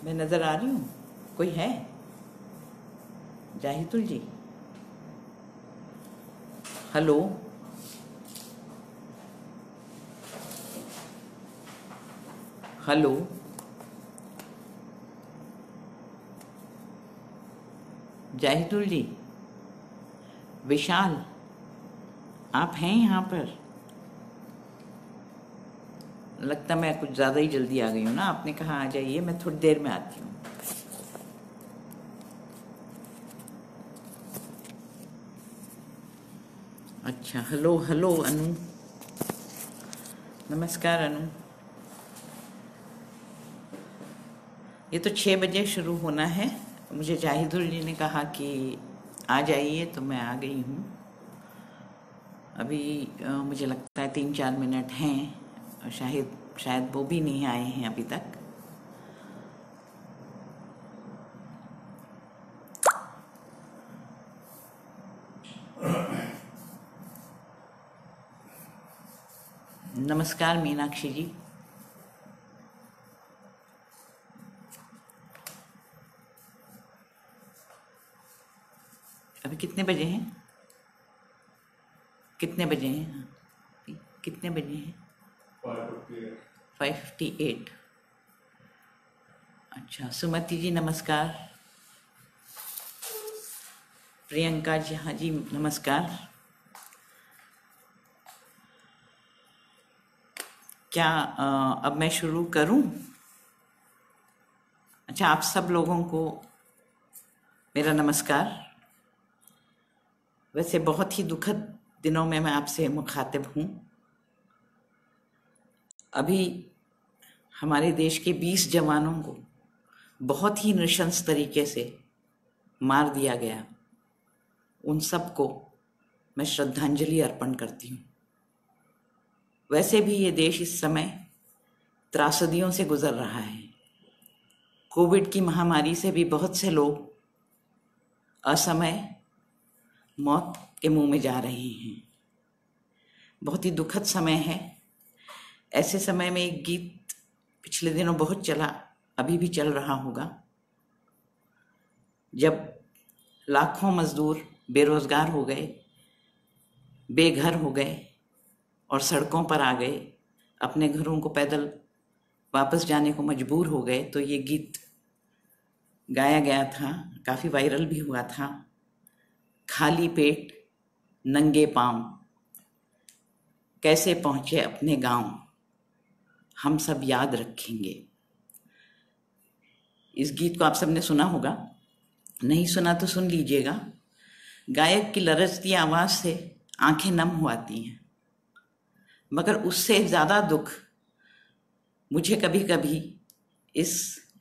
मैं नज़र आ रही हूँ? कोई है? जाहिदुल जी, हेलो। हेलो, जाहिदुल जी, विशाल, आप हैं यहाँ पर? लगता मैं कुछ ज़्यादा ही जल्दी आ गई हूँ ना। आपने कहा आ जाइए, मैं थोड़ी देर में आती हूँ। अच्छा, हेलो हेलो अनु, नमस्कार अनु। ये तो 6 बजे शुरू होना है। मुझे जाहिदुल जी ने कहा कि आ जाइए, तो मैं आ गई हूँ। अभी मुझे लगता है 3-4 मिनट हैं। शायद वो भी नहीं आए हैं अभी तक। नमस्कार मीनाक्षी जी। अभी कितने बजे हैं? कितने बजे हैं? कितने बजे हैं? 5:58। अच्छा, सुमति जी नमस्कार। प्रियंका जी, हाँ जी नमस्कार। क्या अब मैं शुरू करूं? अच्छा, आप सब लोगों को मेरा नमस्कार। वैसे बहुत ही दुखद दिनों में मैं आपसे मुखातिब हूँ। अभी हमारे देश के 20 जवानों को बहुत ही नृशंस तरीके से मार दिया गया। उन सबको मैं श्रद्धांजलि अर्पण करती हूँ। वैसे भी ये देश इस समय त्रासदियों से गुजर रहा है। कोविड की महामारी से भी बहुत से लोग असमय मौत के मुंह में जा रहे हैं। बहुत ही दुखद समय है। ऐसे समय में एक गीत पिछले दिनों बहुत चला, अभी भी चल रहा होगा। जब लाखों मजदूर बेरोजगार हो गए, बेघर हो गए और सड़कों पर आ गए, अपने घरों को पैदल वापस जाने को मजबूर हो गए, तो ये गीत गाया गया था, काफ़ी वायरल भी हुआ था। खाली पेट नंगे पांव कैसे पहुंचे अपने गांव, हम सब याद रखेंगे। इस गीत को आप सबने सुना होगा, नहीं सुना तो सुन लीजिएगा। गायक की लरजती आवाज़ से आंखें नम हो आती हैं, मगर उससे ज़्यादा दुख मुझे कभी कभी इस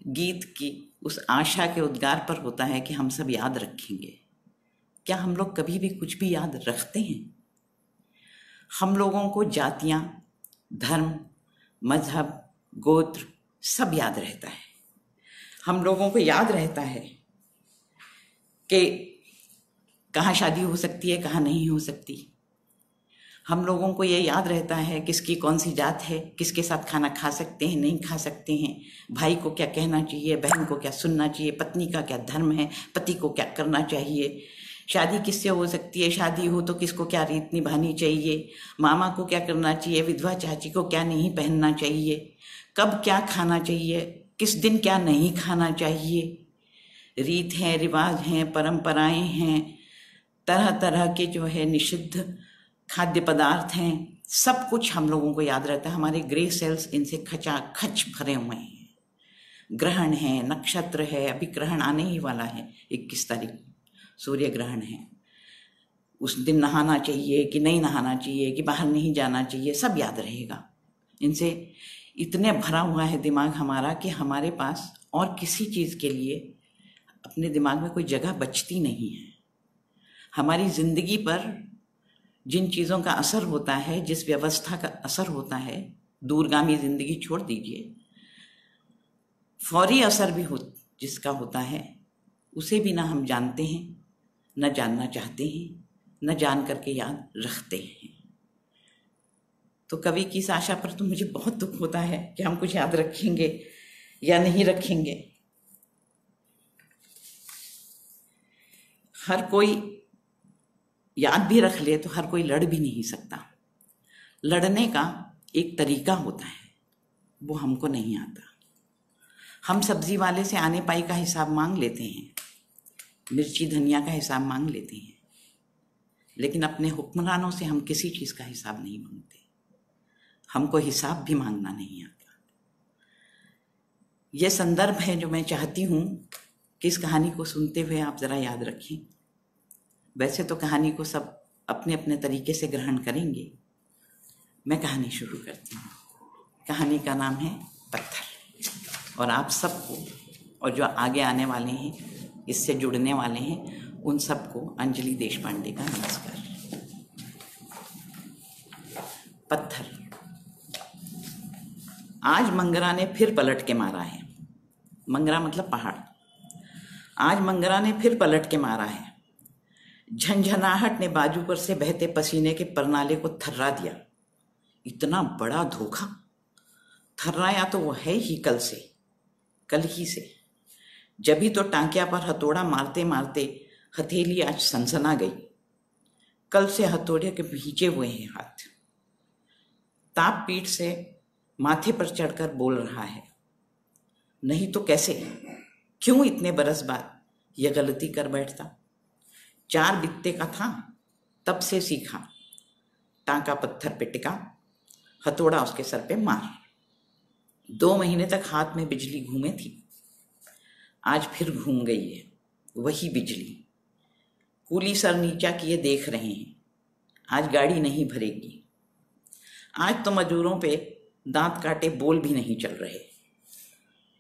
गीत की उस आशा के उद्गार पर होता है कि हम सब याद रखेंगे। क्या हम लोग कभी भी कुछ भी याद रखते हैं? हम लोगों को जातियाँ, धर्म, मजहब, गोत्र सब याद रहता है। हम लोगों को याद रहता है कि कहाँ शादी हो सकती है, कहाँ नहीं हो सकती। हम लोगों को ये याद रहता है किसकी कौन सी जात है, किसके साथ खाना खा सकते हैं, नहीं खा सकते हैं, भाई को क्या कहना चाहिए, बहन को क्या सुनना चाहिए, पत्नी का क्या धर्म है, पति को क्या करना चाहिए, शादी किससे हो सकती है, शादी हो तो किसको क्या रीत निभानी चाहिए, मामा को क्या करना चाहिए, विधवा चाची को क्या नहीं पहनना चाहिए, कब क्या खाना चाहिए, किस दिन क्या नहीं खाना चाहिए। रीत हैं, रिवाज हैं, परंपराएं हैं, तरह तरह के जो है निषिद्ध खाद्य पदार्थ हैं, सब कुछ हम लोगों को याद रहता है। हमारे ग्रे सेल्स इनसे खचाखच भरे हुए हैं। ग्रहण है, नक्षत्र है, अभी ग्रहण आने ही वाला है, 21 तारीख सूर्य ग्रहण है। उस दिन नहाना चाहिए कि नहीं नहाना चाहिए, कि बाहर नहीं जाना चाहिए, सब याद रहेगा। इनसे इतने भरा हुआ है दिमाग हमारा कि हमारे पास और किसी चीज़ के लिए अपने दिमाग में कोई जगह बचती नहीं है। हमारी जिंदगी पर जिन चीज़ों का असर होता है, जिस व्यवस्था का असर होता है, दूरगामी जिंदगी छोड़ दीजिए, फौरी असर भी जिसका होता है, उसे भी ना हम जानते हैं, न जानना चाहते हैं, न जान करके याद रखते हैं। तो कवि की इस आशा पर तो मुझे बहुत दुख होता है कि हम कुछ याद रखेंगे या नहीं रखेंगे। हर कोई याद भी रख ले तो हर कोई लड़ भी नहीं सकता। लड़ने का एक तरीका होता है, वो हमको नहीं आता। हम सब्जी वाले से आने पाई का हिसाब मांग लेते हैं, मिर्ची धनिया का हिसाब मांग लेते हैं, लेकिन अपने हुक्मरानों से हम किसी चीज़ का हिसाब नहीं मांगते। हमको हिसाब भी मांगना नहीं आता। ये संदर्भ है जो मैं चाहती हूँ कि इस कहानी को सुनते हुए आप ज़रा याद रखें। वैसे तो कहानी को सब अपने अपने तरीके से ग्रहण करेंगे। मैं कहानी शुरू करती हूँ। कहानी का नाम है पत्थर। और आप सबको और जो आगे आने वाले हैं, इससे जुड़ने वाले हैं, उन सबको अंजलि देशपांडे का नमस्कार। पत्थर। आज मंगरा ने फिर पलट के मारा है। मंगरा मतलब पहाड़। आज मंगरा ने फिर पलट के मारा है। झंझनाहट ने बाजू पर से बहते पसीने के परनाले को थर्रा दिया। इतना बड़ा धोखा! थर्राया तो वो है ही कल ही से। जभी तो टांकिया पर हथौड़ा मारते मारते हथेली आज सनसना गई। कल से हथौड़े के भींचे हुए हैं हाथ। ताप पीठ से माथे पर चढ़कर बोल रहा है, नहीं तो कैसे, क्यों इतने बरस बाद यह गलती कर बैठता। 4 बित्ते का था, तब से सीखा। टांका पत्थर पे टिका, हथौड़ा उसके सर पे मार। 2 महीने तक हाथ में बिजली घूमे थी, आज फिर घूम गई है वही बिजली। कूली सर नीचा किए देख रहे हैं, आज गाड़ी नहीं भरेगी। आज तो मजूरों पे दांत काटे बोल भी नहीं चल रहे।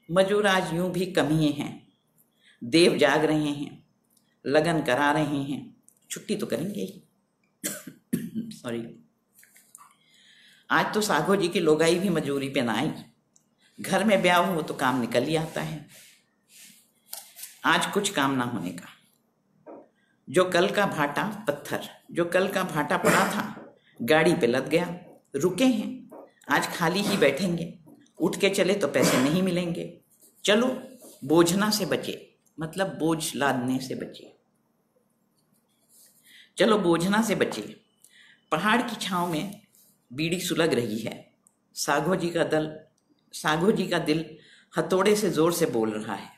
मजूर आज यूं भी कमिए हैं, देव जाग रहे हैं, लगन करा रहे हैं, छुट्टी तो करेंगे ही। सॉरी। आज तो साघो जी की लोगाई भी मजूरी पे ना आई। घर में ब्याह हो तो काम निकल ही आता है। आज कुछ काम ना होने का। जो कल का भाटा पत्थर, जो कल का भाटा पड़ा था, गाड़ी पे लद गया। रुके हैं, आज खाली ही बैठेंगे। उठ के चले तो पैसे नहीं मिलेंगे। चलो बोझना से बचे, मतलब बोझ लादने से बचे। चलो बोझना से बचे। पहाड़ की छांव में बीड़ी सुलग रही है। साघो जी का दिल हथौड़े से जोर से बोल रहा है।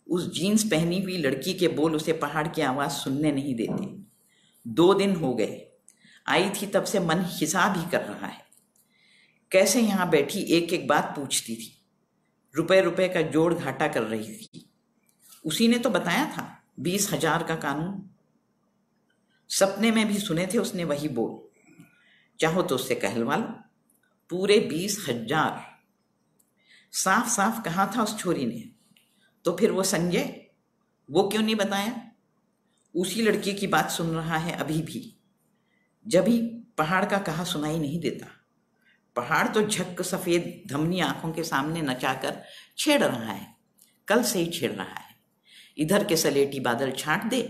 उस जीन्स पहनी हुई लड़की के बोल उसे पहाड़ की आवाज सुनने नहीं देते। 2 दिन हो गए, आई थी तब से मन हिसाब ही कर रहा है। कैसे यहाँ बैठी एक एक बात पूछती थी, रुपए का जोड़ घाटा कर रही थी। उसी ने तो बताया था 20,000 का कानून। सपने में भी सुने थे उसने वही बोल। चाहो तो उससे कहलवा लो, पूरे 20,000। साफ साफ कहा था उस छोरी ने। तो फिर वो संजय, वो क्यों नहीं बताया? उसी लड़की की बात सुन रहा है अभी भी। जब ही पहाड़ का कहा सुनाई नहीं देता। पहाड़ तो झक्क सफेद धमनी आंखों के सामने नचाकर छेड़ रहा है, कल से ही छेड़ रहा है। इधर के सलेटी बादल छांट दे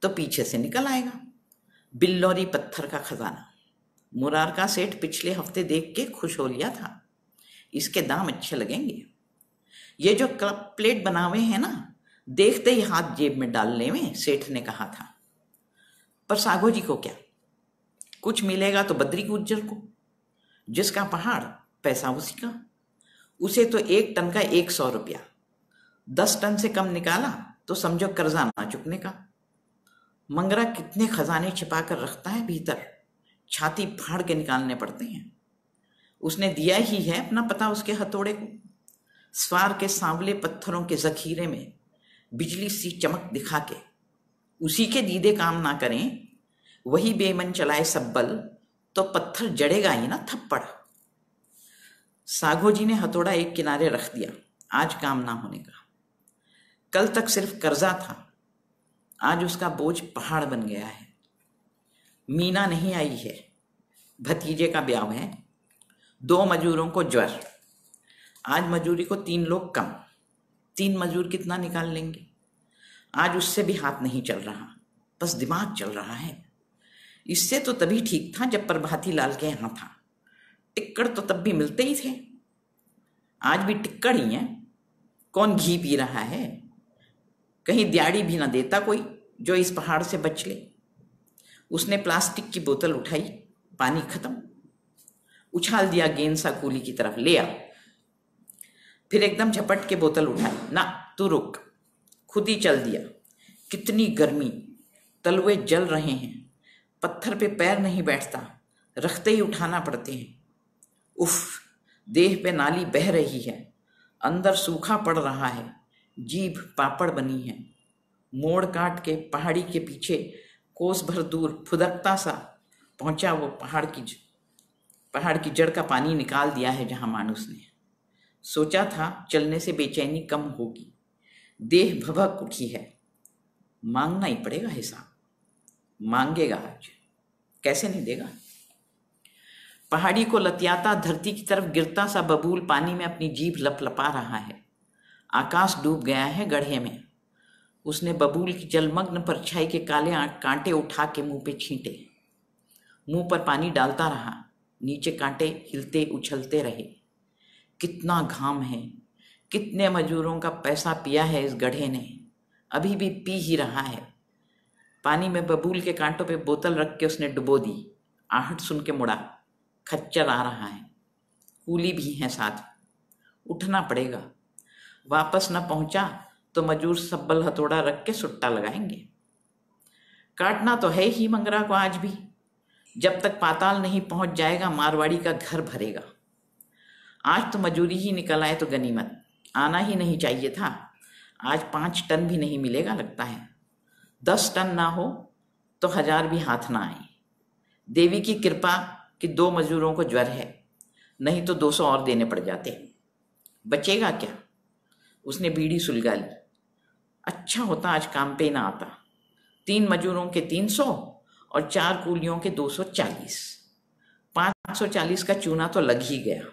तो पीछे से निकल आएगा बिल्लौरी पत्थर का खजाना। मुरारका सेठ पिछले हफ्ते देख के खुश हो लिया था, इसके दाम अच्छे लगेंगे। ये जो क्लब प्लेट बनावे हैं ना, देखते ही हाथ जेब में डालने में, सेठ ने कहा था। पर साघो जी को क्या, कुछ मिलेगा तो बद्री गुज्जर को। जिसका पहाड़ पैसा उसी का। उसे तो 1 टन का 100 रुपया, 10 टन से कम निकाला तो समझो कर्जा ना चुकने का। मंगरा कितने खजाने छिपा कर रखता है भीतर, छाती फाड़ के निकालने पड़ते हैं। उसने दिया ही है अपना पता उसके हथौड़े को। स्वार के सांवले पत्थरों के जखीरे में बिजली सी चमक दिखा के, उसी के दीदे काम ना करें, वही बेमन चलाए सब बल, तो पत्थर जड़ेगा ही ना थप्पड़। साघो जी ने हथौड़ा एक किनारे रख दिया। आज काम ना होने का। कल तक सिर्फ कर्जा था, आज उसका बोझ पहाड़ बन गया है। मीना नहीं आई है, भतीजे का ब्याह है। 2 मजूरों को ज्वर। आज मजूरी को 3 लोग कम। 3 मजूर कितना निकाल लेंगे? आज उससे भी हाथ नहीं चल रहा, बस दिमाग चल रहा है। इससे तो तभी ठीक था जब प्रभाती लाल के यहाँ था। टिक्कड़ तो तब भी मिलते ही थे, आज भी टिक्कड़ ही है। कौन घी पी रहा है? कहीं दिहाड़ी भी ना देता कोई, जो इस पहाड़ से बच ले। उसने प्लास्टिक की बोतल उठाई, पानी खत्म, उछाल दिया गेंद सा कूली की तरफ, ले आ। फिर एकदम झपट के बोतल उठाई, ना तू रुक, खुद ही चल दिया। कितनी गर्मी, तलवे जल रहे हैं, पत्थर पे पैर नहीं बैठता, रखते ही उठाना पड़ते हैं। उफ, देह पे नाली बह रही है, अंदर सूखा पड़ रहा है, जीभ पापड़ बनी है। मोड़ काट के पहाड़ी के पीछे कोस भर दूर फुदकता सा पहुंचा वो पहाड़ की जड़ का पानी निकाल दिया है जहां मानुस ने। सोचा था चलने से बेचैनी कम होगी, देह भभक उठी है। मांगना ही पड़ेगा हिसाब, मांगेगा आज, कैसे नहीं देगा। पहाड़ी को लतियाता धरती की तरफ गिरता सा बबूल पानी में अपनी जीभ लपलपा रहा है। आकाश डूब गया है गड्ढे में। उसने बबूल की जलमग्न परछाई के काले कांटे उठा के मुंह पे छींटे। मुंह पर पानी डालता रहा, नीचे कांटे हिलते उछलते रहे। कितना घाम है, कितने मजदूरों का पैसा पिया है इस गड्ढे ने, अभी भी पी ही रहा है। पानी में बबूल के कांटों पे बोतल रख के उसने डुबो दी। आहट सुन के मुड़ा, खच्चर आ रहा है, कूली भी है साथ, उठना पड़ेगा। वापस न पहुंचा तो मजदूर सब्बल हथौड़ा रख के सुट्टा लगाएंगे। काटना तो है ही मंगरा को आज भी, जब तक पाताल नहीं पहुंच जाएगा मारवाड़ी का घर भरेगा। आज तो मजूरी ही निकल आए तो गनीमत, आना ही नहीं चाहिए था। आज 5 टन भी नहीं मिलेगा लगता है, 10 टन ना हो तो 1000 भी हाथ ना आए। देवी की कृपा कि 2 मजदूरों को ज्वर है, नहीं तो 200 और देने पड़ जाते। बचेगा क्या। उसने बीड़ी सुलगा ली। अच्छा होता आज काम पे ना आता। 3 मजदूरों के 300 और 4 कूलियों के 240, 540 का चूना तो लग ही गया।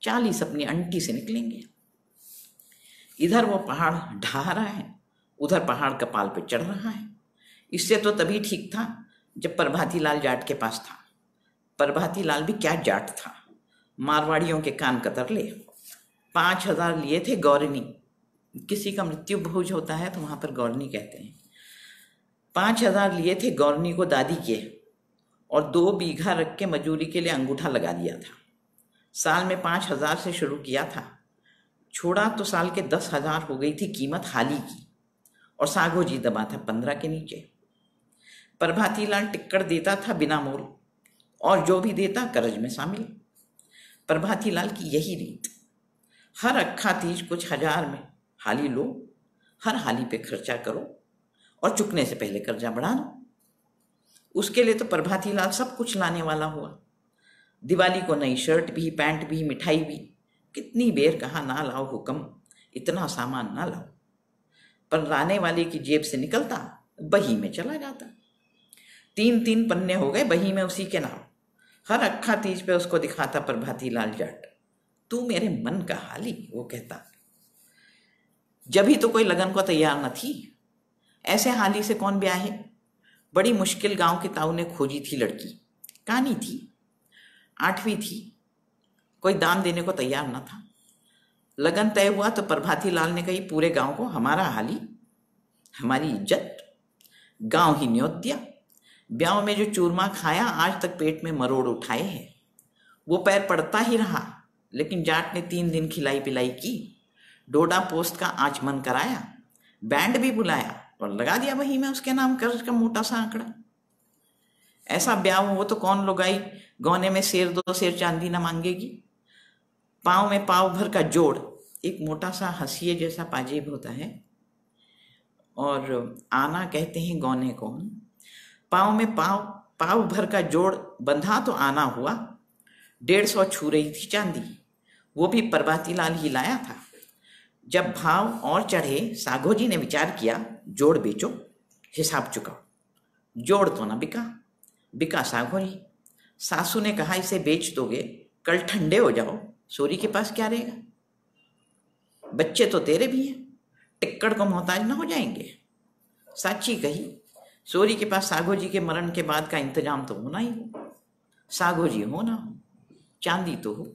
40 अपनी अंटी से निकलेंगे। इधर वो पहाड़ ढहा रहा है, उधर पहाड़ कपाल पे चढ़ रहा है। इससे तो तभी ठीक था जब प्रभाती लाल जाट के पास था। प्रभाती लाल भी क्या जाट था, मारवाड़ियों के कान कतर ले। 5000 लिए थे गौरनी, किसी का मृत्यु भोज होता है तो वहां पर गौरनी कहते हैं। 5000 लिए थे गौरनी को दादी के, और 2 बीघा रख के मजूरी के लिए अंगूठा लगा दिया था। साल में 5000 से शुरू किया था, छोड़ा तो साल के 10,000 हो गई थी कीमत हाली की, और सागो जी दबा था 15 के नीचे। प्रभाती लाल टिक्कड़ देता था बिना मोल, और जो भी देता कर्ज में शामिल। प्रभाती लाल की यही रीत, हर अक्खा तीज कुछ 1000 में हाली लो, हर हाली पे खर्चा करो और चुकने से पहले कर्जा बढ़ा लो। उसके लिए तो प्रभाती लाल सब कुछ लाने वाला हुआ। दिवाली को नई शर्ट भी, पैंट भी, मिठाई भी। कितनी बेर कहा ना लाओ हुक्म, इतना सामान ना लाओ, पर लाने वाले की जेब से निकलता, बही में चला जाता। 3-3 पन्ने हो गए बही में उसी के नाम। हर अक्खा तीज पे उसको दिखाता प्रभाती लाल जाट, तू मेरे मन का हाली, वो कहता। जब ही तो कोई लगन को तैयार न थी, ऐसे हाली से कौन ब्याहे। बड़ी मुश्किल गांव के ताऊ ने खोजी थी लड़की, कानी थी, 8वीं थी, कोई दाम देने को तैयार न था। लगन तय हुआ तो प्रभाती लाल ने कही, पूरे गांव को हमारा हाली, हमारी इज्जत, गांव ही न्योत दिया। ब्याह में जो चूरमा खाया आज तक पेट में मरोड़ उठाए हैं। वो पैर पड़ता ही रहा, लेकिन जाट ने 3 दिन खिलाई पिलाई की, डोडा पोस्ट का आचमन कराया, बैंड भी बुलाया और लगा दिया वही में उसके नाम कर्ज का मोटा सा आंकड़ा। ऐसा ब्याह हो तो कौन लुगाई गौने में 1.5 सेर चांदी न मांगेगी। पाँव में पाव भर का जोड़, एक मोटा सा हंसिए जैसा पाजेब होता है, और आना कहते हैं गौने को। पाँव में पाव भर का जोड़ बंधा तो आना हुआ। 150 छू रही थी चांदी, वो भी प्रभाती लाल ही लाया था। जब भाव और चढ़े, सागो जी ने विचार किया, जोड़ बेचो, हिसाब चुकाओ। जोड़ तो ना बिका सागो जी। सासू ने कहा, इसे बेच दोगे कल ठंडे हो जाओ, सोरी के पास क्या रहेगा। बच्चे तो तेरे भी हैं, टिक्कड़ को मोहताज ना हो जाएंगे। साची कही, सोरी के पास सागो जी के मरण के बाद का इंतजाम तो होना ही हो। सागो जी हो ना हो, चांदी तो हो।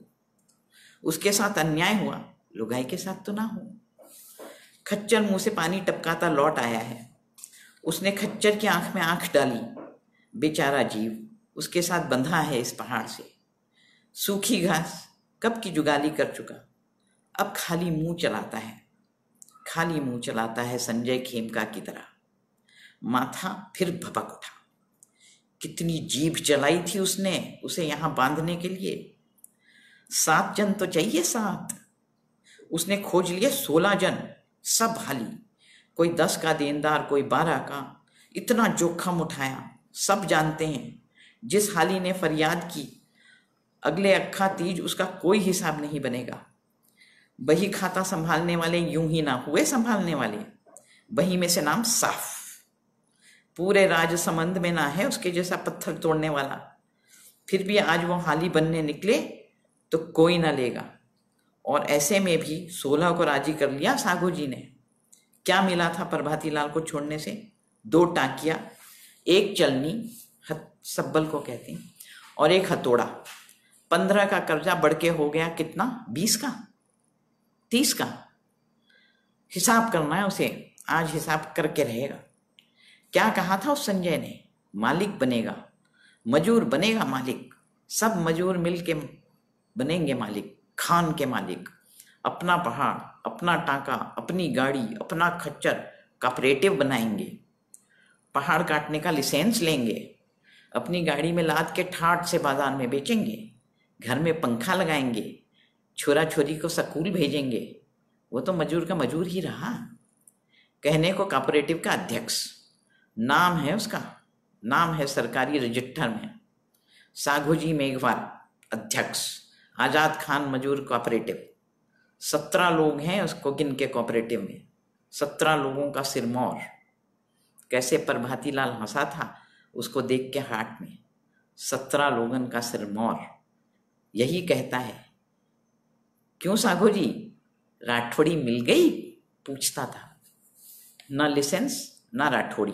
उसके साथ अन्याय हुआ, लुगाई के साथ तो ना हो। खच्चर मुंह से पानी टपकाता लौट आया है। उसने खच्चर की आंख में आंख डाली। बेचारा जीव उसके साथ बंधा है इस पहाड़ से। सूखी घास कब की जुगाली कर चुका, अब खाली मुंह चलाता है, खाली मुंह चलाता है संजय खेमका की तरह। माथा फिर भपक उठा। कितनी जीभ चलाई थी उसने उसे यहां बांधने के लिए। 7 जन तो चाहिए, 7। उसने खोज लिए 16 जन, सब हाली। कोई 10 का देनदार, कोई 12 का। इतना जोखम उठाया। सब जानते हैं जिस हाली ने फरियाद की, अगले अक्खा तीज उसका कोई हिसाब नहीं बनेगा। बही खाता संभालने वाले यूं ही ना हुए संभालने वाले, बही में से नाम साफ। पूरे राजसमंद में ना है उसके जैसा पत्थर तोड़ने वाला। फिर भी आज वो हाली बनने निकले तो कोई ना लेगा। और ऐसे में भी 16 को राजी कर लिया सागो जी ने। क्या मिला था प्रभाती लाल को छोड़ने से? 2 टाकिया, एक चलनी, सब्बल को कहते हैं, और एक हथौड़ा। 15 का कर्जा बढ़ के हो गया कितना? 20 का, 30 का। हिसाब करना है उसे, आज हिसाब करके रहेगा। क्या कहा था उस संजय ने? मालिक बनेगा, मजूर बनेगा मालिक। सब मजूर मिल के बनेंगे मालिक, खान के मालिक। अपना पहाड़, अपना टाका, अपनी गाड़ी, अपना खच्चर, कॉपरेटिव बनाएंगे। पहाड़ काटने का लाइसेंस लेंगे, अपनी गाड़ी में लाद के ठाट से बाजार में बेचेंगे। घर में पंखा लगाएंगे, छोरा छोरी को स्कूल भेजेंगे। वो तो मजूर का मजूर ही रहा। कहने को कॉपरेटिव का अध्यक्ष, नाम है उसका, नाम है सरकारी रजिस्टर में, साघोजी मेघवाल अध्यक्ष, आजाद खान मजूर कोऑपरेटिव। 17 लोग हैं उसको गिन के कोऑपरेटिव में, 17 लोगों का सिरमौर। कैसे प्रभाती लाल हंसा था उसको देख के हाट में। 17 लोगन का सिरमौर। यही कहता है, क्यों साघो जी, राठौड़ी मिल गई? पूछता था। न लाइसेंस, न राठौड़ी,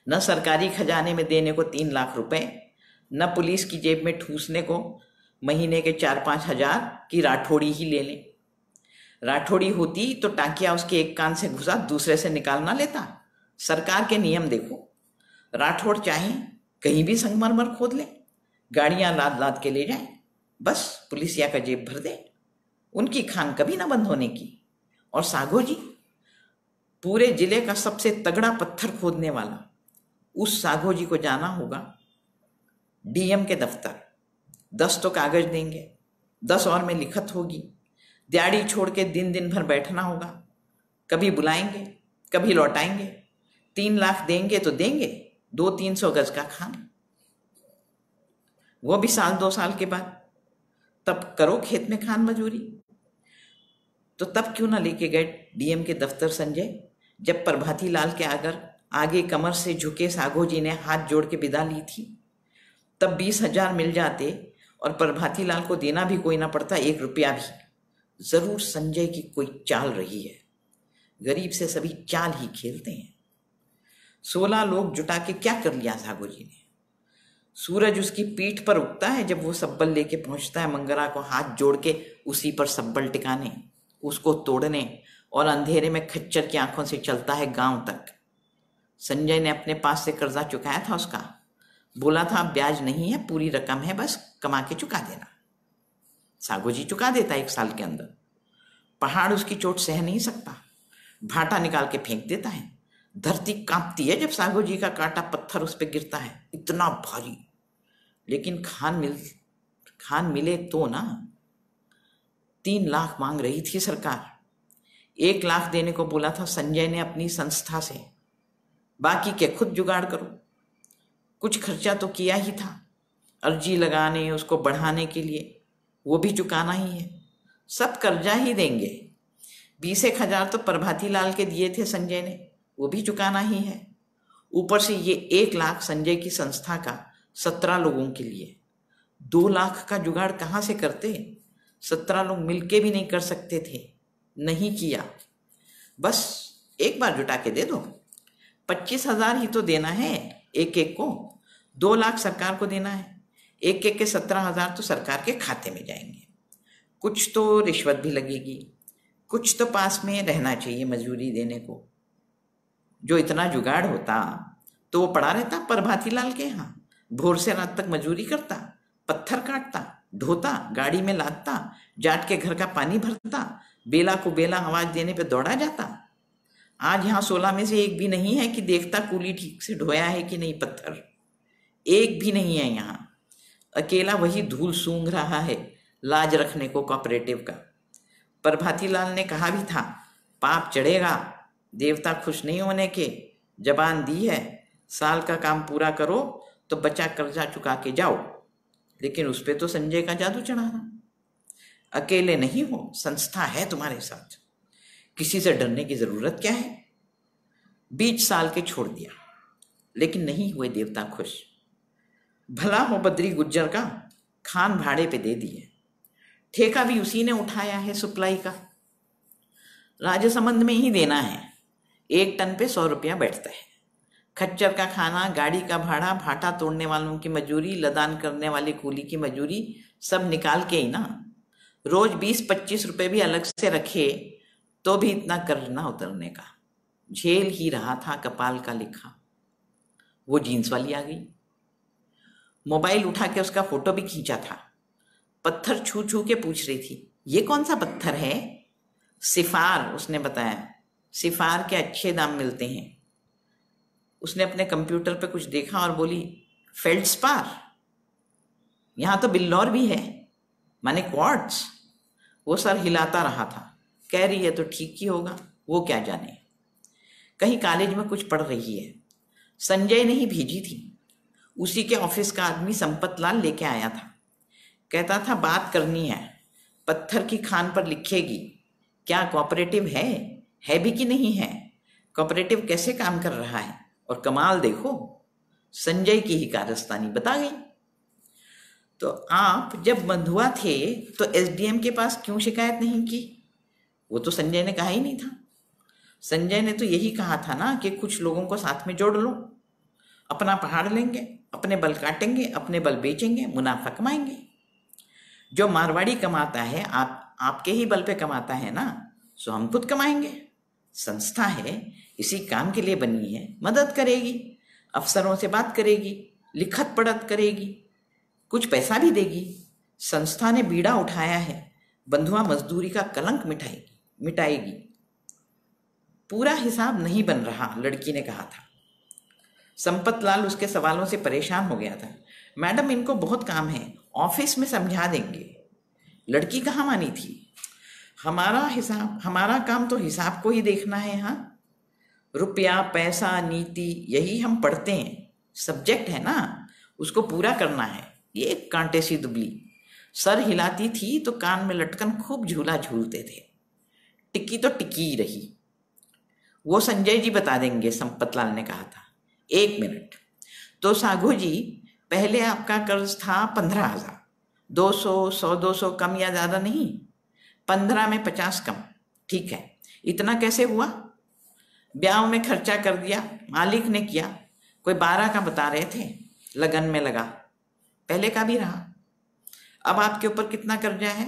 न सरकारी खजाने में देने को 3 लाख रुपए, न पुलिस की जेब में ठूसने को महीने के 4-5 हजार की राठौड़ी ही ले लें। राठौड़ी होती तो टाकिया उसके एक कान से घुसा दूसरे से निकाल ना लेता। सरकार के नियम देखो, राठौड़ चाहे कहीं भी संगमरमर खोद ले, गाड़ियां लाद लाद के ले जाए, बस पुलिसिया का जेब भर दे, उनकी खान कभी ना बंद होने की। और साघो जी पूरे जिले का सबसे तगड़ा पत्थर खोदने वाला, उस साघो जी को जाना होगा डीएम के दफ्तर। 10 तो कागज देंगे, 10 और में लिखत होगी। दिहाड़ी छोड़ के दिन दिन भर बैठना होगा, कभी बुलाएंगे कभी लौटाएंगे। 3 लाख देंगे तो देंगे, 200-300 गज का खान, वो भी 1-2 साल के बाद। तब करो खेत में खान मजूरी। तो तब क्यों ना लेके गए डीएम के दफ्तर संजय, जब प्रभाती लाल के आगे कमर से झुके साघो जी ने हाथ जोड़ के विदा ली थी। तब 20,000 मिल जाते और प्रभाती लाल को देना भी कोई ना पड़ता, 1 रुपया भी। जरूर संजय की कोई चाल रही है। गरीब से सभी चाल ही खेलते हैं। 16 लोग जुटा के क्या कर लिया साघो जी ने? सूरज उसकी पीठ पर उगता है जब वो सब्बल लेके पहुंचता है मंगरा को हाथ जोड़ के उसी पर सब्बल टिकाने, उसको तोड़ने, और अंधेरे में खच्चर की आंखों से चलता है गांव तक। संजय ने अपने पास से कर्जा चुकाया था उसका, बोला था ब्याज नहीं है, पूरी रकम है, बस कमा के चुका देना। साघो जी चुका देता 1 साल के अंदर। पहाड़ उसकी चोट सह नहीं सकता, भाटा निकाल के फेंक देता है। धरती कांपती है जब साघो जी का काटा पत्थर उस पर गिरता है, इतना भारी। लेकिन खान मिले तो ना। 3 लाख मांग रही थी सरकार, 1 लाख देने को बोला था संजय ने अपनी संस्था से, बाकी के खुद जुगाड़ करो। कुछ खर्चा तो किया ही था, अर्जी लगाने, उसको बढ़ाने के लिए, वो भी चुकाना ही है। सब कर्जा ही देंगे। 20,000 तो प्रभाती लाल के दिए थे संजय ने, वो भी चुकाना ही है। ऊपर से ये 1 लाख संजय की संस्था का 17 लोगों के लिए। 2 लाख का जुगाड़ कहाँ से करते? 17 लोग मिलके भी नहीं कर सकते थे, नहीं किया। बस एक बार जुटा के दे दो। 25,000 ही तो देना है एक एक को, 2 लाख सरकार को देना है। एक एक के 17,000 तो सरकार के खाते में जाएंगे। कुछ तो रिश्वत भी लगेगी, कुछ तो पास में रहना चाहिए मजदूरी देने को। जो इतना जुगाड़ होता तो वो पड़ा रहता प्रभाती लाल के यहाँ, भोर से रात तक मजदूरी करता, पत्थर काटता, ढोता, गाड़ी में लादता, जाट के घर का पानी भरता, बेला को बेला आवाज देने पे दौड़ा जाता। आज यहाँ 16 में से एक भी नहीं है कि देखता कूली ठीक से ढोया है कि नहीं पत्थर, एक भी नहीं है यहाँ। अकेला वही धूल सूंघ रहा है लाज रखने को कोऑपरेटिव का। प्रभाती लाल ने कहा भी था, पाप चढ़ेगा, देवता खुश नहीं होने के, जबान दी है, साल का काम पूरा करो तो बचा कर्जा चुका के जाओ। लेकिन उस पे तो संजय का जादू चढ़ा रहा। अकेले नहीं हो, संस्था है तुम्हारे साथ, किसी से डरने की जरूरत क्या है। 20 साल के छोड़ दिया, लेकिन नहीं हुए देवता खुश। भला हो बद्री गुज्जर का, खान भाड़े पे दे दिए, ठेका भी उसी ने उठाया है सप्लाई का। राजसमंद में ही देना है, 1 टन पे 100 रुपया बैठता है। खच्चर का खाना, गाड़ी का भाड़ा, भाटा तोड़ने वालों की मजूरी, लदान करने वाले कूली की मजूरी, सब निकाल के ही ना। रोज 20-25 रुपए भी अलग से रखे तो भी इतना कर्ज ना उतरने का। झेल ही रहा था कपाल का लिखा। वो जीन्स वाली आ गई, मोबाइल उठा के उसका फोटो भी खींचा था। पत्थर छू छू के पूछ रही थी, ये कौन सा पत्थर है? सिफार, उसने बताया। सिफार के अच्छे दाम मिलते हैं। उसने अपने कंप्यूटर पे कुछ देखा और बोली, फेल्डस्पार, यहाँ तो बिल्लौर भी है, माने क्वार्ट्स। वो सर हिलाता रहा था। कह रही है तो ठीक ही होगा, वो क्या जाने, कहीं कॉलेज में कुछ पढ़ रही है। संजय ने ही भेजी थी, उसी के ऑफिस का आदमी संपत लाल लेके आया था। कहता था बात करनी है, पत्थर की खान पर लिखेगी। क्या कोऑपरेटिव है भी कि नहीं है, कोऑपरेटिव कैसे काम कर रहा है, और कमाल देखो, संजय की ही कारस्तानी बता गई। तो आप जब बंधुआ थे तो एसडीएम के पास क्यों शिकायत नहीं की? वो तो संजय ने कहा ही नहीं था। संजय ने तो यही कहा था ना कि कुछ लोगों को साथ में जोड़ लो, अपना पहाड़ लेंगे, अपने बल काटेंगे, अपने बल बेचेंगे, मुनाफा कमाएंगे। जो मारवाड़ी कमाता है आपके ही बल पे कमाता है ना, सो हम खुद कमाएंगे। संस्था है, इसी काम के लिए बनी है, मदद करेगी, अफसरों से बात करेगी, लिखत पढ़त करेगी, कुछ पैसा भी देगी। संस्था ने बीड़ा उठाया है, बंधुआ मजदूरी का कलंक मिटाएगी। पूरा हिसाब नहीं बन रहा, लड़की ने कहा था। संपत लाल उसके सवालों से परेशान हो गया था। मैडम, इनको बहुत काम है, ऑफिस में समझा देंगे। लड़की कहाँ मानी थी। हमारा काम तो हिसाब को ही देखना है। हाँ, रुपया, पैसा, नीति, यही हम पढ़ते हैं, सब्जेक्ट है ना, उसको पूरा करना है। ये कांटे सी दुबली सर हिलाती थी तो कान में लटकन खूब झूला झूलते थे। टिकी तो टिकी ही रही। वो संजय जी बता देंगे, संपत लाल ने कहा था। 1 मिनट तो साघू जी, पहले आपका कर्ज था 15,000, 200, 100, 200 कम या ज्यादा नहीं, 15 में 50 कम, ठीक है। इतना कैसे हुआ? ब्याह में खर्चा कर दिया, मालिक ने किया। कोई 12 का बता रहे थे, लगन में लगा, पहले का भी रहा। अब आपके ऊपर कितना कर्जा है?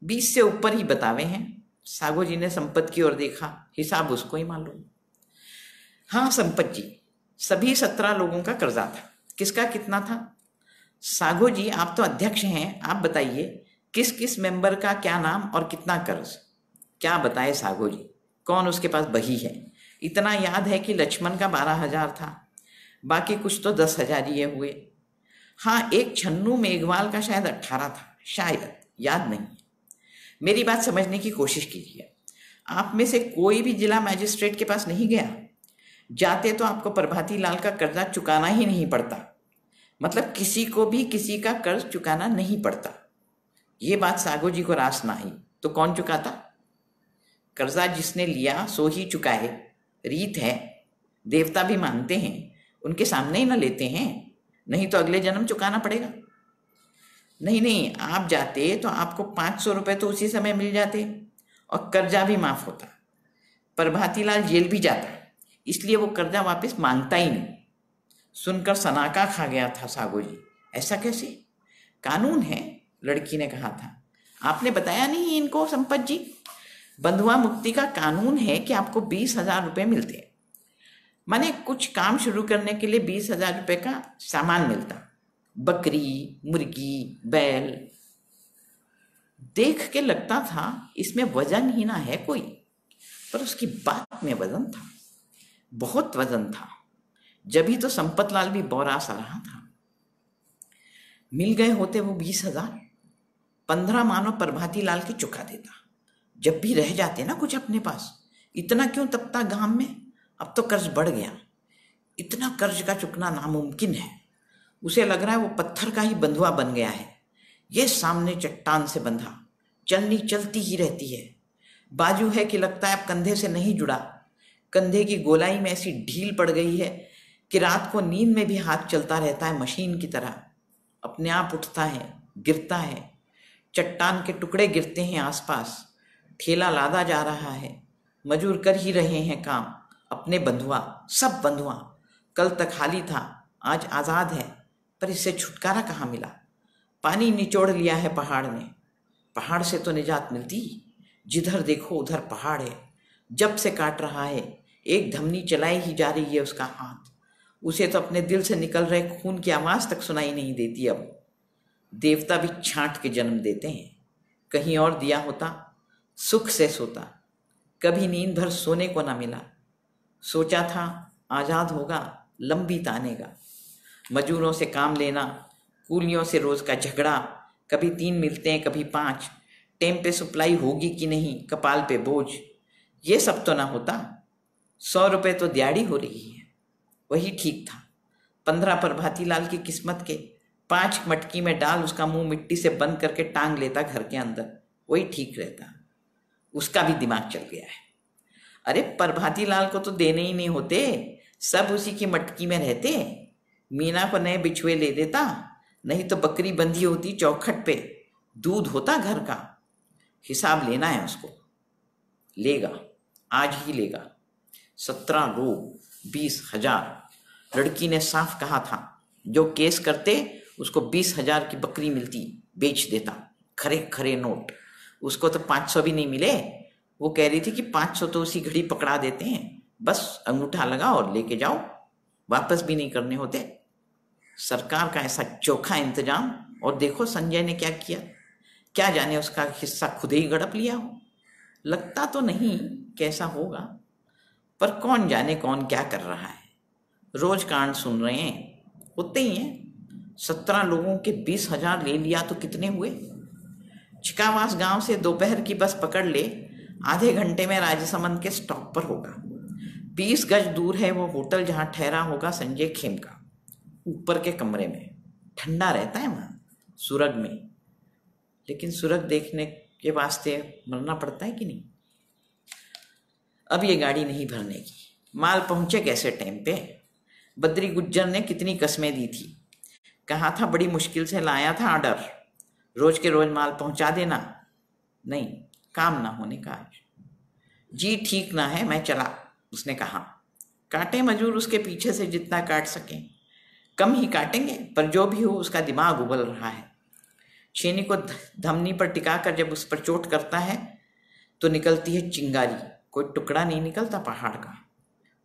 20 से ऊपर ही बतावे हैं। सागो जी ने संपत की ओर देखा, हिसाब उसको ही मालूम। हाँ संपत जी, सभी 17 लोगों का कर्जा था। किसका कितना था? सागो जी, आप तो अध्यक्ष हैं, आप बताइए किस किस मेंबर का क्या नाम और कितना कर्ज। क्या बताए सागो जी, कौन उसके पास बही है। इतना याद है कि लक्ष्मण का 12,000 था, बाकी कुछ तो 10,000 ही हुए। हाँ, एक छन्नू मेघवाल का शायद 18 था, शायद, याद नहीं। मेरी बात समझने की कोशिश कीजिए। आप में से कोई भी जिला मैजिस्ट्रेट के पास नहीं गया? जाते तो आपको प्रभाती लाल का कर्जा चुकाना ही नहीं पड़ता। मतलब किसी को भी किसी का कर्ज चुकाना नहीं पड़ता। ये बात सागो जी को रास ना आई तो कौन चुकाता? कर्जा जिसने लिया सो ही चुकाए, रीत है। देवता भी मानते हैं, उनके सामने ही ना लेते हैं, नहीं तो अगले जन्म चुकाना पड़ेगा। नहीं, आप जाते तो आपको 500 रुपये तो उसी समय मिल जाते और कर्जा भी माफ होता। प्रभाती लाल जेल भी जाता, इसलिए वो कर्जा वापस मांगता ही नहीं। सुनकर सनाका खा गया था सागो जी। ऐसा कैसे? कानून है, लड़की ने कहा था। आपने बताया नहीं इनको संपत जी? बंधुआ मुक्ति का कानून है कि आपको 20,000 रुपये मिलते हैं। माने कुछ काम शुरू करने के लिए 20,000 रुपये का सामान मिलता, बकरी, मुर्गी, बैल। देख के लगता था इसमें वजन ही ना है कोई, पर उसकी बात में वजन था, बहुत वजन था। जभी तो संपतलाल भी बौरा सा रहा था। मिल गए होते वो 20,000, 15 मानो प्रभाती लाल की चुका देता। जब भी रह जाते ना कुछ अपने पास, इतना क्यों तपता गांव में। अब तो कर्ज बढ़ गया, इतना कर्ज का चुकना नामुमकिन है। उसे लग रहा है वो पत्थर का ही बंधुआ बन गया है। ये सामने चट्टान से बंधा, चलनी चलती ही रहती है। बाजू है कि लगता है अब कंधे से नहीं जुड़ा। कंधे की गोलाई में ऐसी ढील पड़ गई है कि रात को नींद में भी हाथ चलता रहता है मशीन की तरह। अपने आप उठता है, गिरता है, चट्टान के टुकड़े गिरते हैं आसपास। ठेला लादा जा रहा है, मजूर कर ही रहे हैं काम। अपने बंधुआ, सब बंधुआ। कल तक खाली था, आज आज़ाद है, पर इससे छुटकारा कहाँ मिला। पानी निचोड़ लिया है पहाड़ ने। पहाड़ से तो निजात मिलती, जिधर देखो उधर पहाड़ है। जब से काट रहा है, एक धमनी चलाई ही जा रही है उसका हाथ। उसे तो अपने दिल से निकल रहे खून की आवाज़ तक सुनाई नहीं देती अब। देवता भी छांट के जन्म देते हैं। कहीं और दिया होता, सुख से सोता। कभी नींद भर सोने को ना मिला। सोचा था आज़ाद होगा, लंबी तानेगा। मजूरों से काम लेना, कूलियों से रोज़ का झगड़ा। कभी 3 मिलते हैं, कभी 5। टेम पे सप्लाई होगी कि नहीं, कपाल पे बोझ। ये सब तो ना होता। 100 रुपये तो दिहाड़ी हो रही है, वही ठीक था। 15 प्रभाती लाल की किस्मत के। 5 मटकी में डाल उसका मुंह मिट्टी से बंद करके टांग लेता घर के अंदर, वही ठीक रहता। उसका भी दिमाग चल गया है। अरे प्रभाती लाल को तो देने ही नहीं होते, सब उसी की मटकी में रहते। मीना को नए बिछुए ले देता, नहीं तो बकरी बंधी होती चौखट पे, दूध होता घर का। हिसाब लेना है उसको, लेगा, आज ही लेगा। 17 लोग, 20,000। लड़की ने साफ कहा था, जो केस करते उसको 20,000 की बकरी मिलती, बेच देता। खरे खरे नोट। उसको तो 500 भी नहीं मिले। वो कह रही थी कि 500 तो उसी घड़ी पकड़ा देते हैं, बस अंगूठा लगाओ और लेके जाओ, वापस भी नहीं करने होते। सरकार का ऐसा चोखा इंतजाम। और देखो संजय ने क्या किया। क्या जाने उसका हिस्सा खुद ही गड़प लिया हो। लगता तो नहीं कैसा होगा, पर कौन जाने कौन क्या कर रहा है। रोज कांड सुन रहे हैं, होते ही हैं। 17 लोगों के 20,000 ले लिया तो कितने हुए। चिकावास गांव से दोपहर की बस पकड़ ले, आधे घंटे में राजसमंद के स्टॉप पर होगा। 20 गज दूर है वो होटल जहां ठहरा होगा संजय खेम का। ऊपर के कमरे में ठंडा रहता है वहां, सुरग में। लेकिन सुरग देखने के वास्ते मरना पड़ता है कि नहीं। अब ये गाड़ी नहीं भरने की। माल पहुंचे कैसे टाइम पे। बद्री गुज्जर ने कितनी कस्में दी थी। कहा था बड़ी मुश्किल से लाया था ऑर्डर, रोज के रोज माल पहुंचा देना। नहीं, काम ना होने का आज। जी ठीक ना है, मैं चला, उसने कहा। काटे मजूर उसके पीछे से जितना काट सकें। कम ही काटेंगे, पर जो भी हो उसका दिमाग उबल रहा है। छेनी को धमनी पर टिकाकर जब उस पर चोट करता है तो निकलती है चिंगारी। कोई टुकड़ा नहीं निकलता पहाड़ का।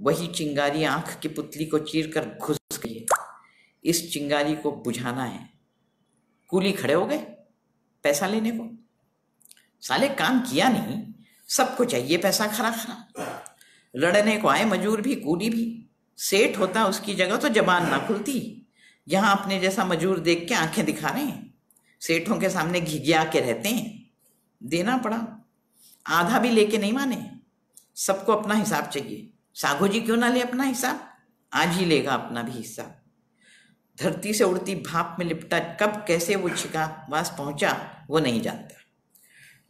वही चिंगारी आंख की पुतली को चीर कर घुस गई है। इस चिंगारी को बुझाना है। कूली खड़े हो गए पैसा लेने को। साले काम किया नहीं, सबको चाहिए पैसा खरा खरा। लड़ने को आए मजूर भी, कूली भी। सेठ होता उसकी जगह तो जबान ना खुलती। यहाँ अपने जैसा मजूर देख के आंखें दिखा रहे हैं। सेठों के सामने घिघिया के रहते हैं। देना पड़ा, आधा भी लेके नहीं माने। सबको अपना हिसाब चाहिए। सागो जी क्यों ना ले अपना हिसाब, आज ही लेगा अपना भी हिस्सा। धरती से उड़ती भाप में लिपटा, कब कैसे वो चिकावास पहुंचा वो नहीं जानता।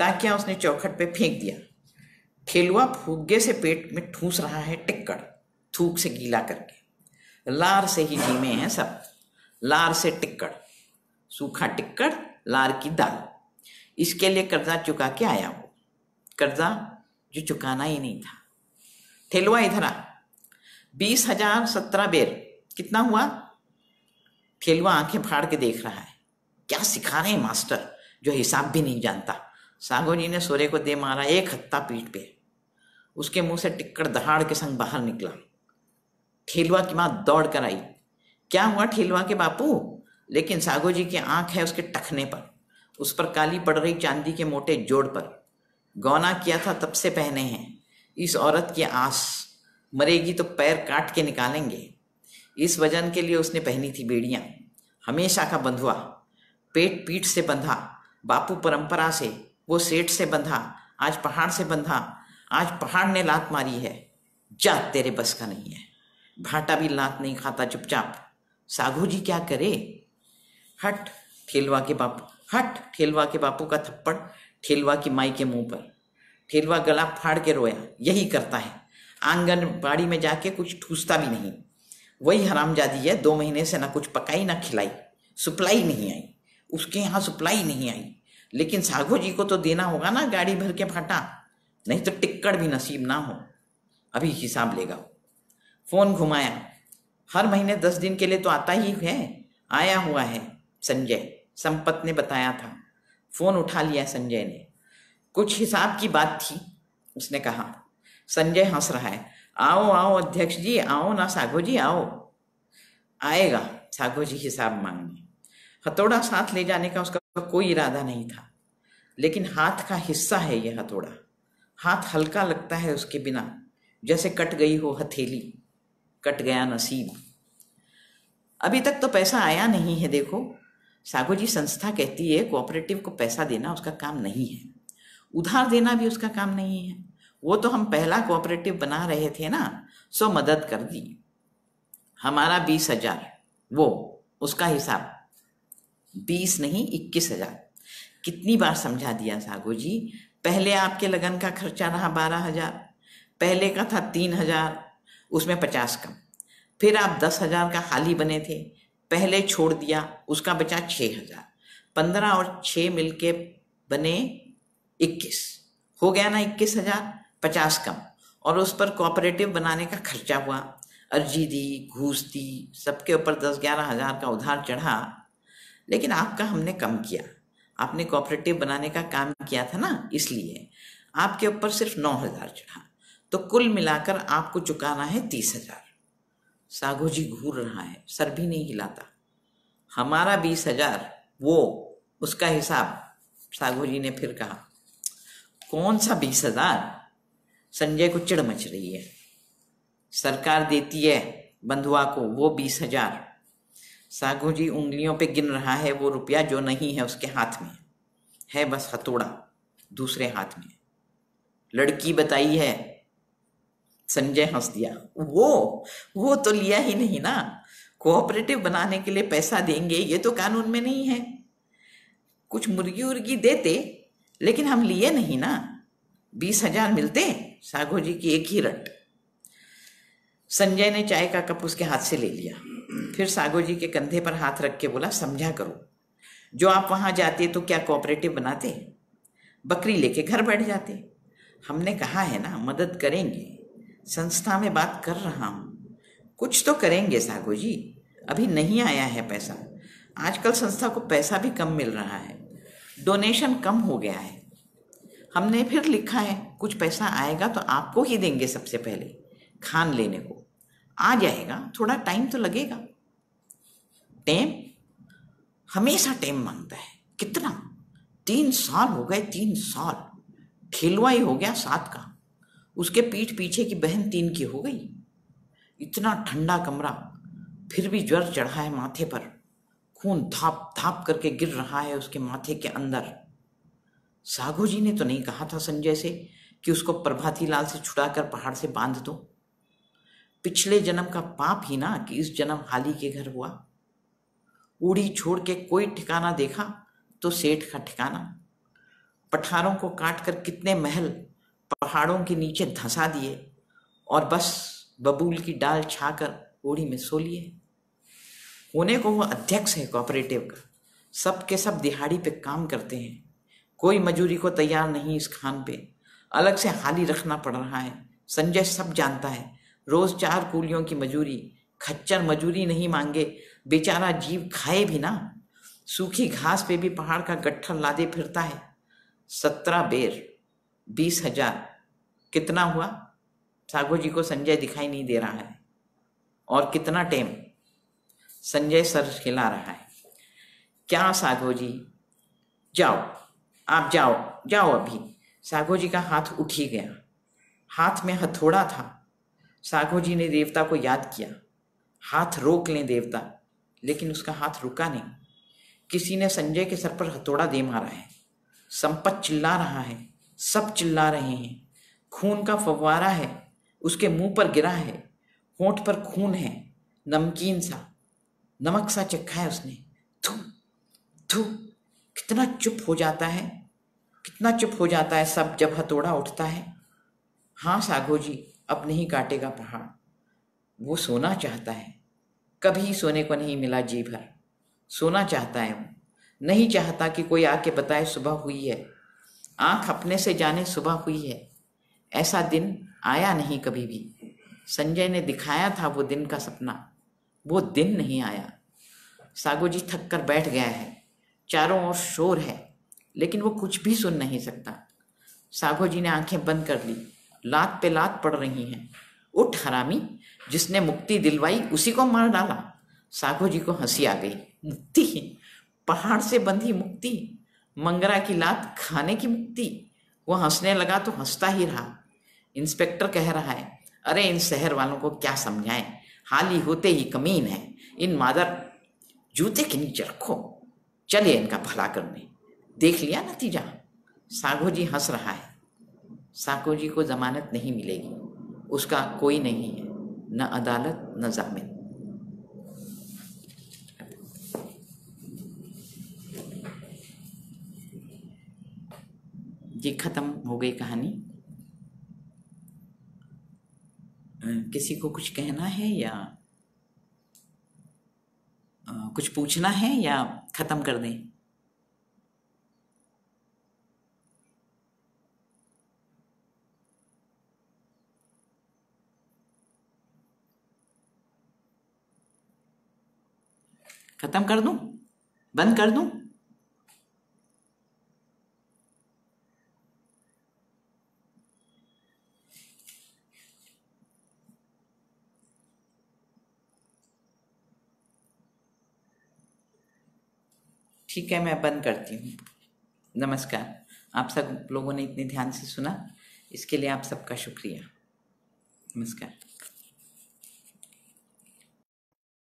टाकिया उसने चौखट पे फेंक दिया। ठेलुआ फुग्गे से पेट में ठूस रहा है टिक्कड़, थूक से गीला करके। लार से ही जीमे हैं सब, लार से टिक्कड़। सूखा टिक्कड़, लार की दाल। इसके लिए कर्जा चुका के आया वो, कर्जा जो चुकाना ही नहीं था। ठेलुआ इधर आ। 20,000 17 बेर कितना हुआ। ठेलुआ आंखें फाड़ के देख रहा है। क्या सिखा रहे हैं मास्टर, जो हिसाब भी नहीं जानता। सागो जी ने सोरे को दे मारा एक हत्ता पीठ पे। उसके मुंह से टिक्कड़ दहाड़ के संग बाहर निकला। ठेलुआ की माँ दौड़ कर आई। क्या हुआ ठेलुआ के बापू? लेकिन सागो जी की आंख है उसके टखने पर, उस पर काली पड़ रही चांदी के मोटे जोड़ पर। गौना किया था तब से पहने हैं। इस औरत की आस, मरेगी तो पैर काट के निकालेंगे। इस वजन के लिए उसने पहनी थी बेड़ियां, हमेशा का बंधुआ, पेट पीठ से बंधा, बापू परंपरा से, वो सेठ से बंधा, आज पहाड़ से बंधा, आज पहाड़ ने लात मारी है। जा, तेरे बस का नहीं है। भाटा भी लात नहीं खाता चुपचाप। सागू जी क्या करे? हट ठेलवा के बापू, हट। ठेलवा के बापू का थप्पड़ ठेलवा की माई के मुंह पर। ठेलवा गला फाड़ के रोया। यही करता है, आंगनबाड़ी में जाके कुछ ठूसता भी नहीं। वही हरामजादी है, 2 महीने से ना कुछ पकाई ना खिलाई। सप्लाई नहीं आई, उसके यहाँ सप्लाई नहीं आई। लेकिन सागो जी को तो देना होगा ना गाड़ी भर के भाटा, नहीं तो टिक्कड़ भी नसीब ना हो। अभी हिसाब लेगा। फोन घुमाया। हर महीने 10 दिन के लिए तो आता ही है। आया हुआ है संजय, संपत ने बताया था। फोन उठा लिया संजय ने। कुछ हिसाब की बात थी, उसने कहा। संजय हंस रहा है। आओ आओ अध्यक्ष जी, आओ ना सागो जी, आओ। आएगा सागो जी हिसाब मांगने। हथौड़ा साथ ले जाने का उसका कोई इरादा नहीं था, लेकिन हाथ का हिस्सा है यह हथौड़ा। हाथ हल्का लगता है उसके बिना, जैसे कट गई हो हथेली, कट गया नसीब। अभी तक तो पैसा आया नहीं है। देखो सागो जी, संस्था कहती है कोऑपरेटिव को पैसा देना उसका काम नहीं है, उधार देना भी उसका काम नहीं है। वो तो हम पहला कोऑपरेटिव बना रहे थे ना, सो मदद कर दी। हमारा 20,000, वो उसका हिसाब 20 नहीं 21,000। कितनी बार समझा दिया सागो जी। पहले आपके लगन का खर्चा रहा 12,000, पहले का था 3,000, उसमें 50 कम। फिर आप 10,000 का हाली बने थे, पहले छोड़ दिया, उसका बचा 6,000। 15 और 6 मिलके बने 21, हो गया ना 21,000, 50 कम। और उस पर कोऑपरेटिव बनाने का खर्चा हुआ, अर्जी दी, घूस दी, सबके ऊपर 10-11 हज़ार का उधार चढ़ा। लेकिन आपका हमने कम किया। आपने कोऑपरेटिव बनाने का काम किया था ना, इसलिए आपके ऊपर सिर्फ 9,000 चढ़ा। तो कुल मिलाकर आपको चुकाना है 30,000। सागो जी घूर रहा है, सर भी नहीं हिलाता। हमारा 20,000, वो उसका हिसाब। सागो जी ने फिर कहा। कौन सा 20,000? संजय को चिढ़ मच रही है। सरकार देती है बंधुआ को वो 20,000। सागो जी उंगलियों पे गिन रहा है वो रुपया जो नहीं है उसके हाथ में, है बस हथौड़ा दूसरे हाथ में। लड़की बताई है। संजय हंस दिया। वो तो लिया ही नहीं ना। कोऑपरेटिव बनाने के लिए पैसा देंगे ये तो कानून में नहीं है। कुछ मुर्गी उर्गी देते, लेकिन हम लिए नहीं ना। 20,000 मिलते सागो जी की एक ही रट। संजय ने चाय का कप उसके हाथ से ले लिया, फिर सागो जी के कंधे पर हाथ रख के बोला, समझा करो। जो आप वहां जाते तो क्या कोऑपरेटिव बनाते? बकरी लेके घर बैठ जाते। हमने कहा है ना मदद करेंगे, संस्था में बात कर रहा हूं, कुछ तो करेंगे सागो जी। अभी नहीं आया है पैसा। आजकल संस्था को पैसा भी कम मिल रहा है, डोनेशन कम हो गया है। हमने फिर लिखा है कुछ पैसा आएगा तो आपको ही देंगे सबसे पहले, खान लेने को। आ जाएगा, थोड़ा टाइम तो लगेगा। टेम हमेशा टेम मांगता है। कितना? 3 साल हो गए, 3 साल। ठेलवा ही हो गया 7 का। उसके पीठ पीछे की बहन 3 की हो गई। इतना ठंडा कमरा, फिर भी ज्वर चढ़ा है माथे पर। खून धाप धाप करके गिर रहा है उसके माथे के अंदर। सागो जी ने तो नहीं कहा था संजय से कि उसको प्रभाती लाल से छुड़ाकर पहाड़ से बांध दो। पिछले जन्म का पाप ही ना कि इस जन्म हाली के घर हुआ। ऊढ़ी छोड़ के कोई ठिकाना देखा तो सेठ का ठिकाना। पठारों को काट कर कितने महल पहाड़ों के नीचे धंसा दिए, और बस बबूल की डाल छाकर ओढ़ी में सो लिए। होने को वो अध्यक्ष है कोऑपरेटिव का। सब के सब दिहाड़ी पे काम करते हैं, कोई मजूरी को तैयार नहीं इस खान पे। अलग से हाली रखना पड़ रहा है। संजय सब जानता है। रोज 4 कूलियों की मजूरी, खच्चर मजूरी नहीं मांगे, बेचारा जीव खाए भी ना। सूखी घास पे भी पहाड़ का गट्ठर लादे फिरता है। 17 बेर 20,000 कितना हुआ? सागो जी को संजय दिखाई नहीं दे रहा है। और कितना टाइम? संजय सर खिला रहा है। क्या साघो जी, जाओ, आप जाओ जाओ अभी। साघो जी का हाथ उठ ही गया। हाथ में हथौड़ा था। साघो जी ने देवता को याद किया, हाथ रोक लें देवता, लेकिन उसका हाथ रुका नहीं। किसी ने संजय के सर पर हथौड़ा दे मारा है। संपत चिल्ला रहा है, सब चिल्ला रहे हैं। खून का फव्वारा है, उसके मुंह पर गिरा है। होंठ पर खून है, नमकीन सा, नमक सा चखा है उसने। थू थू। कितना चुप हो जाता है, कितना चुप हो जाता है सब जब हथौड़ा उठता है। हाँ साघो जी, अब नहीं काटेगा पहाड़। वो सोना चाहता है, कभी सोने को नहीं मिला जी भर। सोना चाहता है वो, नहीं चाहता कि कोई आके बताए सुबह हुई है। आंख अपने से जाने सुबह हुई है। ऐसा दिन आया नहीं कभी भी। संजय ने दिखाया था वो दिन का सपना, वो दिन नहीं आया। सागो जी थक कर बैठ गया है। चारों ओर शोर है, लेकिन वो कुछ भी सुन नहीं सकता। सागो जी ने आंखें बंद कर ली। लात पे लात पड़ रही हैं। उठ हरामी, जिसने मुक्ति दिलवाई उसी को मार डाला। सागो जी को हंसी आ गई। मुक्ति? पहाड़ से बंधी मुक्ति? मंगरा की लात खाने की मुक्ति? वो हंसने लगा तो हंसता ही रहा। इंस्पेक्टर कह रहा है, अरे इन शहर वालों को क्या समझाएं, हाल ही होते ही कमीन है। इन मादर जूते के नीचे रखो, चलिए इनका भला करने। देख लिया नतीजा? सागो जी हंस रहा है। सागो जी को जमानत नहीं मिलेगी, उसका कोई नहीं है, न अदालत न जामिन। जी खत्म हो गई कहानी। किसी को कुछ कहना है या कुछ पूछना है या खत्म कर दें? खत्म कर दूं? बंद कर दूं? ठीक है, मैं बंद करती हूँ। नमस्कार। आप सब लोगों ने इतने ध्यान से सुना, इसके लिए आप सबका शुक्रिया। नमस्कार।